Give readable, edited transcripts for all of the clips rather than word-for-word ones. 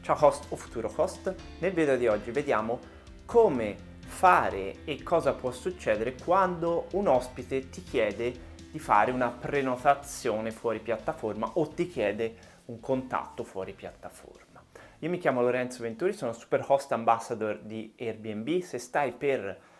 Ciao host o futuro host, nel video di oggi vediamo come fare e cosa può succedere quando un ospite ti chiede di fare una prenotazione fuori piattaforma o ti chiede un contatto fuori piattaforma. Io mi chiamo Lorenzo Venturi, sono Super Host Ambassador di Airbnb. Se stai per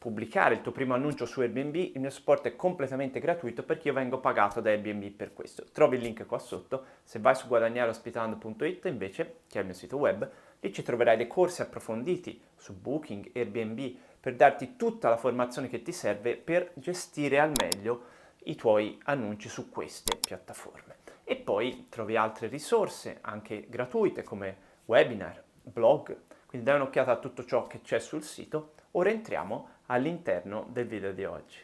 pubblicare il tuo primo annuncio su Airbnb, il mio supporto è completamente gratuito perché io vengo pagato da Airbnb per questo. Trovi il link qua sotto. Se vai su guadagnareospitando.it invece, che è il mio sito web, lì ci troverai dei corsi approfonditi su Booking, Airbnb, per darti tutta la formazione che ti serve per gestire al meglio i tuoi annunci su queste piattaforme. E poi trovi altre risorse, anche gratuite, come webinar, blog, quindi dai un'occhiata a tutto ciò che c'è sul sito. Ora entriamo all'interno del video di oggi.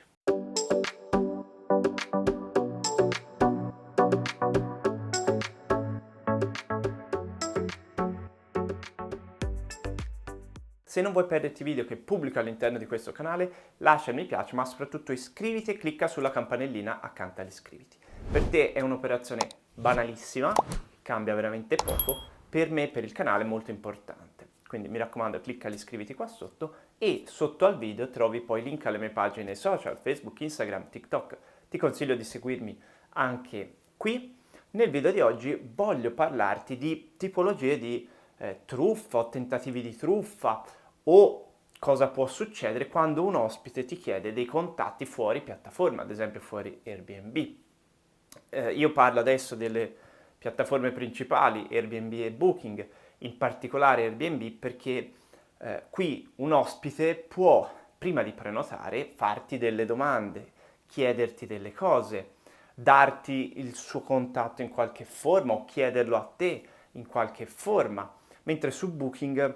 Se non vuoi perderti video che pubblico all'interno di questo canale, lascia il mi piace, ma soprattutto iscriviti e clicca sulla campanellina accanto all'iscriviti. Per te è un'operazione banalissima, cambia veramente poco, per me e per il canale è molto importante. Quindi mi raccomando, clicca l'iscriviti qua sotto e sotto al video trovi poi link alle mie pagine social, Facebook, Instagram, TikTok. Ti consiglio di seguirmi anche qui. Nel video di oggi voglio parlarti di tipologie di truffa o tentativi di truffa o cosa può succedere quando un ospite ti chiede dei contatti fuori piattaforma, ad esempio fuori Airbnb. Io parlo adesso delle piattaforme principali, Airbnb e Booking, in particolare Airbnb perché qui un ospite può, prima di prenotare, farti delle domande, chiederti delle cose, darti il suo contatto in qualche forma o chiederlo a te in qualche forma, mentre su Booking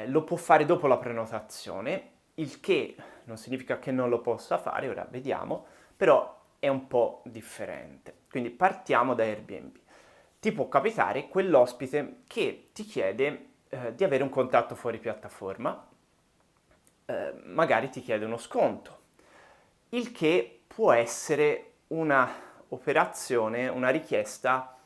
lo può fare dopo la prenotazione, il che non significa che non lo possa fare, ora vediamo, però è un po' differente. Quindi partiamo da Airbnb. Ti può capitare quell'ospite che ti chiede di avere un contatto fuori piattaforma, magari ti chiede uno sconto, il che può essere una operazione, una richiesta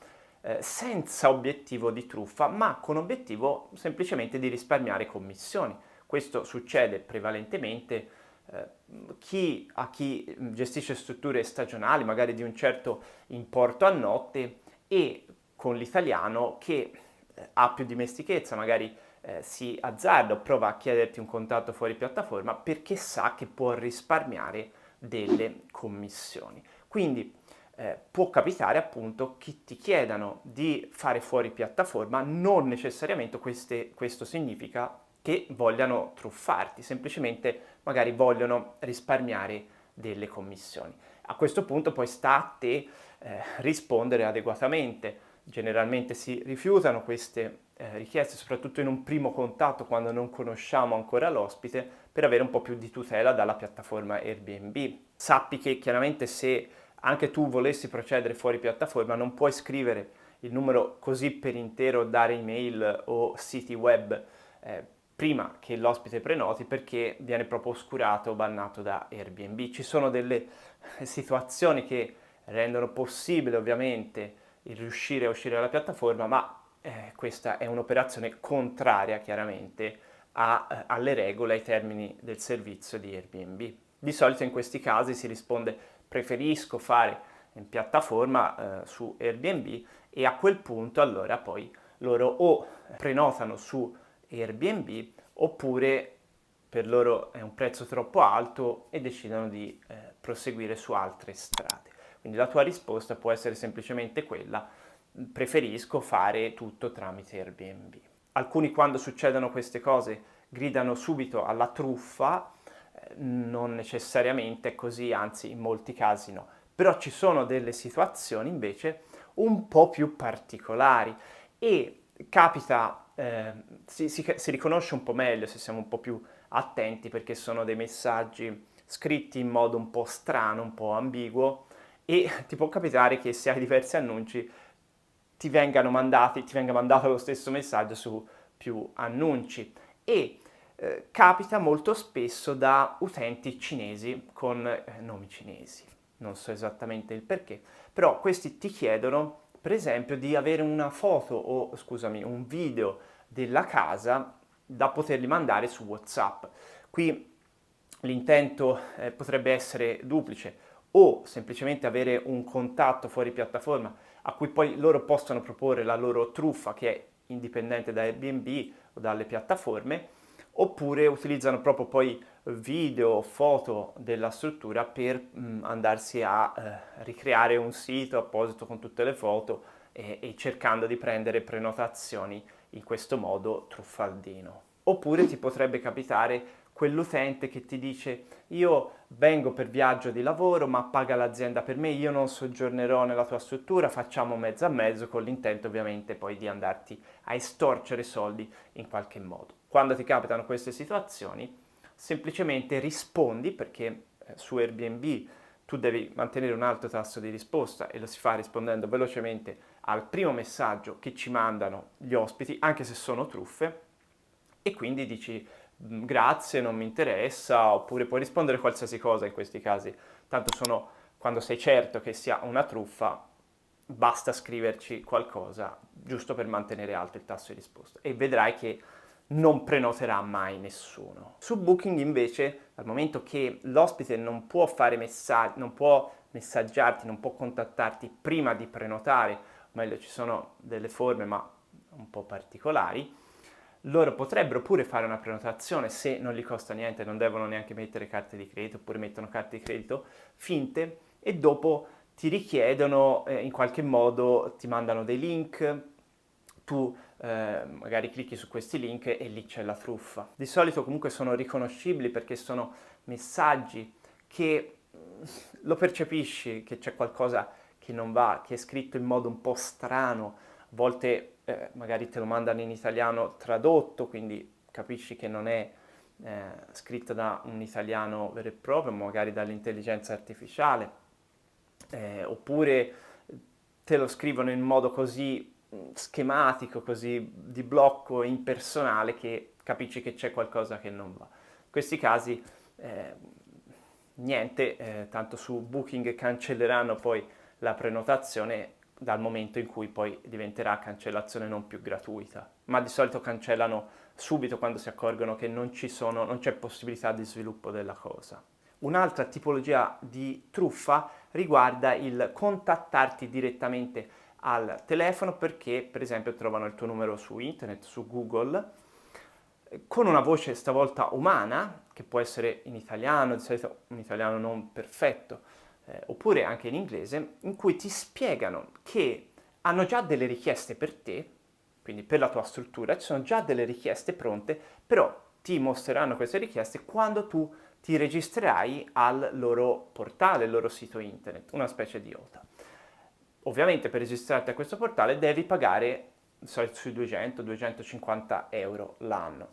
senza obiettivo di truffa, ma con obiettivo semplicemente di risparmiare commissioni. Questo succede prevalentemente a chi gestisce strutture stagionali, magari di un certo importo a notte, e con l'italiano che ha più dimestichezza, magari si azzarda o prova a chiederti un contatto fuori piattaforma perché sa che può risparmiare delle commissioni. Quindi può capitare appunto che ti chiedano di fare fuori piattaforma, non necessariamente questo significa che vogliano truffarti, semplicemente magari vogliono risparmiare delle commissioni. A questo punto poi sta a te rispondere adeguatamente. Generalmente si rifiutano queste richieste, soprattutto in un primo contatto quando non conosciamo ancora l'ospite, per avere un po' più di tutela dalla piattaforma Airbnb. Sappi che chiaramente se anche tu volessi procedere fuori piattaforma non puoi scrivere il numero così per intero, dare email o siti web prima che l'ospite prenoti, perché viene proprio oscurato o bannato da Airbnb. Ci sono delle situazioni che rendono possibile ovviamente il riuscire a uscire dalla piattaforma, ma questa è un'operazione contraria chiaramente alle regole, ai termini del servizio di Airbnb. Di solito in questi casi si risponde preferisco fare in piattaforma su Airbnb, e a quel punto allora poi loro o prenotano su Airbnb oppure per loro è un prezzo troppo alto e decidono di proseguire su altre strade. Quindi la tua risposta può essere semplicemente quella: preferisco fare tutto tramite Airbnb. Alcuni, quando succedono queste cose, gridano subito alla truffa. Non necessariamente è così, anzi in molti casi no. Però ci sono delle situazioni invece un po' più particolari e capita, si riconosce un po' meglio se siamo un po' più attenti, perché sono dei messaggi scritti in modo un po' strano, un po' ambiguo, e ti può capitare che se hai diversi annunci ti venga mandato lo stesso messaggio su più annunci, e capita molto spesso da utenti cinesi con nomi cinesi. Non so esattamente il perché, però questi ti chiedono per esempio di avere una foto o, scusami, un video della casa da poterli mandare su WhatsApp. Qui l'intento potrebbe essere duplice, o semplicemente avere un contatto fuori piattaforma a cui poi loro possono proporre la loro truffa che è indipendente da Airbnb o dalle piattaforme, oppure utilizzano proprio poi video o foto della struttura per andarsi a ricreare un sito apposito con tutte le foto e cercando di prendere prenotazioni in questo modo truffaldino. Oppure ti potrebbe capitare quell'utente che ti dice: io vengo per viaggio di lavoro ma paga l'azienda per me, io non soggiornerò nella tua struttura, facciamo mezzo a mezzo, con l'intento ovviamente poi di andarti a estorcere soldi in qualche modo. Quando ti capitano queste situazioni, semplicemente rispondi, perché su Airbnb tu devi mantenere un alto tasso di risposta e lo si fa rispondendo velocemente al primo messaggio che ci mandano gli ospiti, anche se sono truffe, e quindi dici grazie, non mi interessa, oppure puoi rispondere qualsiasi cosa in questi casi, tanto quando sei certo che sia una truffa, basta scriverci qualcosa giusto per mantenere alto il tasso di risposta e vedrai che non prenoterà mai nessuno. Su Booking invece, dal momento che l'ospite non può fare messaggi, non può messaggiarti, non può contattarti prima di prenotare, o meglio ci sono delle forme ma un po' particolari, loro potrebbero pure fare una prenotazione se non gli costa niente, non devono neanche mettere carte di credito, oppure mettono carte di credito finte e dopo ti richiedono, in qualche modo ti mandano dei link, tu magari clicchi su questi link e lì c'è la truffa. Di solito comunque sono riconoscibili perché sono messaggi che lo percepisci che c'è qualcosa che non va, che è scritto in modo un po' strano, a volte magari te lo mandano in italiano tradotto, quindi capisci che non è scritto da un italiano vero e proprio, magari dall'intelligenza artificiale, oppure te lo scrivono in modo così schematico, così di blocco impersonale che capisci che c'è qualcosa che non va. In questi casi niente, tanto su Booking cancelleranno poi la prenotazione dal momento in cui poi diventerà cancellazione non più gratuita, ma di solito cancellano subito quando si accorgono che non c'è possibilità di sviluppo della cosa. Un'altra tipologia di truffa riguarda il contattarti direttamente al telefono perché, per esempio, trovano il tuo numero su internet, su Google, con una voce stavolta umana, che può essere in italiano, di solito un italiano non perfetto, oppure anche in inglese, in cui ti spiegano che hanno già delle richieste per te, quindi per la tua struttura, ci sono già delle richieste pronte, però ti mostreranno queste richieste quando tu ti registrerai al loro portale, al loro sito internet, una specie di OTA. Ovviamente per registrarti a questo portale devi pagare di solito sui 200-250 euro l'anno.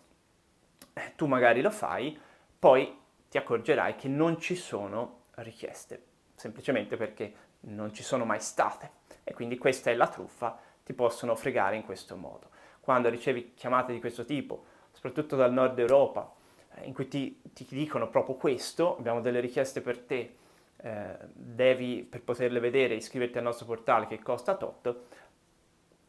Tu magari lo fai, poi ti accorgerai che non ci sono richieste, semplicemente perché non ci sono mai state. E quindi questa è la truffa, ti possono fregare in questo modo. Quando ricevi chiamate di questo tipo, soprattutto dal nord Europa, in cui ti dicono proprio questo, abbiamo delle richieste per te, devi per poterle vedere iscriverti al nostro portale che costa tot,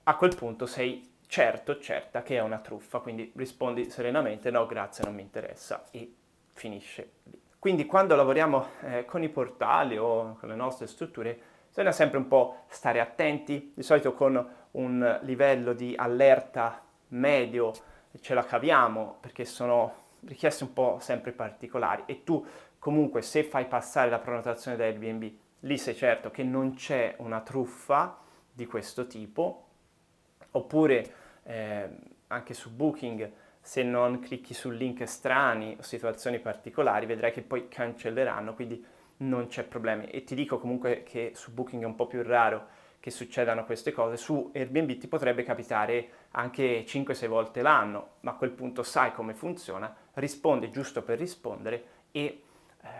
a quel punto sei certa che è una truffa, quindi rispondi serenamente no grazie non mi interessa e finisce lì. Quindi quando lavoriamo con i portali o con le nostre strutture bisogna sempre un po' stare attenti, di solito con un livello di allerta medio ce la caviamo perché sono richieste un po' sempre particolari e tu comunque se fai passare la prenotazione da Airbnb lì sei certo che non c'è una truffa di questo tipo, oppure anche su Booking se non clicchi su link strani o situazioni particolari vedrai che poi cancelleranno, quindi non c'è problema. E ti dico comunque che su Booking è un po' più raro che succedano queste cose, su Airbnb ti potrebbe capitare anche 5-6 volte l'anno, ma a quel punto sai come funziona, rispondi giusto per rispondere e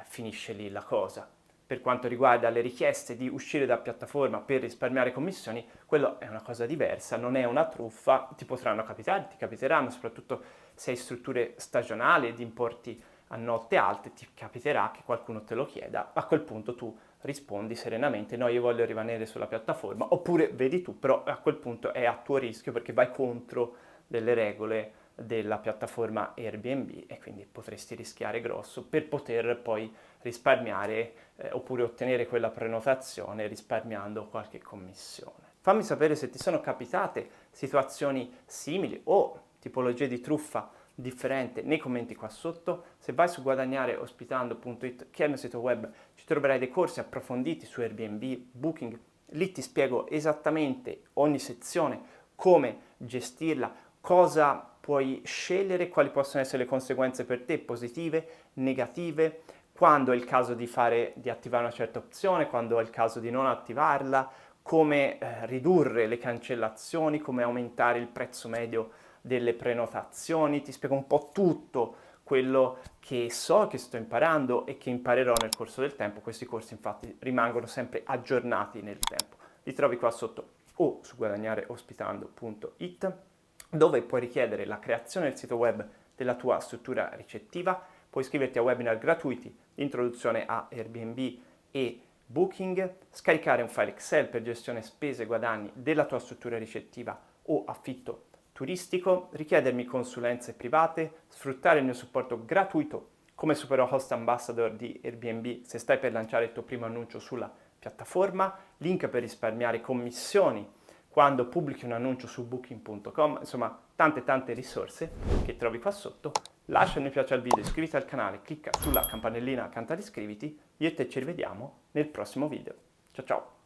finisce lì la cosa. Per quanto riguarda le richieste di uscire da piattaforma per risparmiare commissioni, quello è una cosa diversa, non è una truffa, ti potranno capitare, ti capiteranno, soprattutto se hai strutture stagionali ed importi a notte alte, ti capiterà che qualcuno te lo chieda, a quel punto tu rispondi serenamente, no, io voglio rimanere sulla piattaforma, oppure vedi tu, però a quel punto è a tuo rischio perché vai contro delle regole della piattaforma Airbnb e quindi potresti rischiare grosso per poter poi risparmiare oppure ottenere quella prenotazione risparmiando qualche commissione. Fammi sapere se ti sono capitate situazioni simili o tipologie di truffa differente nei commenti qua sotto. Se vai su guadagnareospitando.it, che è il mio sito web, ci troverai dei corsi approfonditi su Airbnb, Booking. Lì ti spiego esattamente ogni sezione, come gestirla, cosa puoi scegliere, quali possono essere le conseguenze per te, positive, negative, quando è il caso di attivare una certa opzione, quando è il caso di non attivarla, come ridurre le cancellazioni, come aumentare il prezzo medio delle prenotazioni. Ti spiego un po' tutto quello che so, che sto imparando e che imparerò nel corso del tempo. Questi corsi infatti rimangono sempre aggiornati nel tempo. Li trovi qua sotto o su guadagnareospitando.it, dove puoi richiedere la creazione del sito web della tua struttura ricettiva, puoi iscriverti a webinar gratuiti di introduzione a Airbnb e Booking, scaricare un file Excel per gestione spese e guadagni della tua struttura ricettiva o affitto turistico, richiedermi consulenze private, sfruttare il mio supporto gratuito come Super Host Ambassador di Airbnb se stai per lanciare il tuo primo annuncio sulla piattaforma, link per risparmiare commissioni quando pubblichi un annuncio su booking.com, insomma tante risorse che trovi qua sotto. Lascia il mi piace al video, iscriviti al canale, clicca sulla campanellina accanto ad iscriviti, io e te ci rivediamo nel prossimo video. Ciao ciao!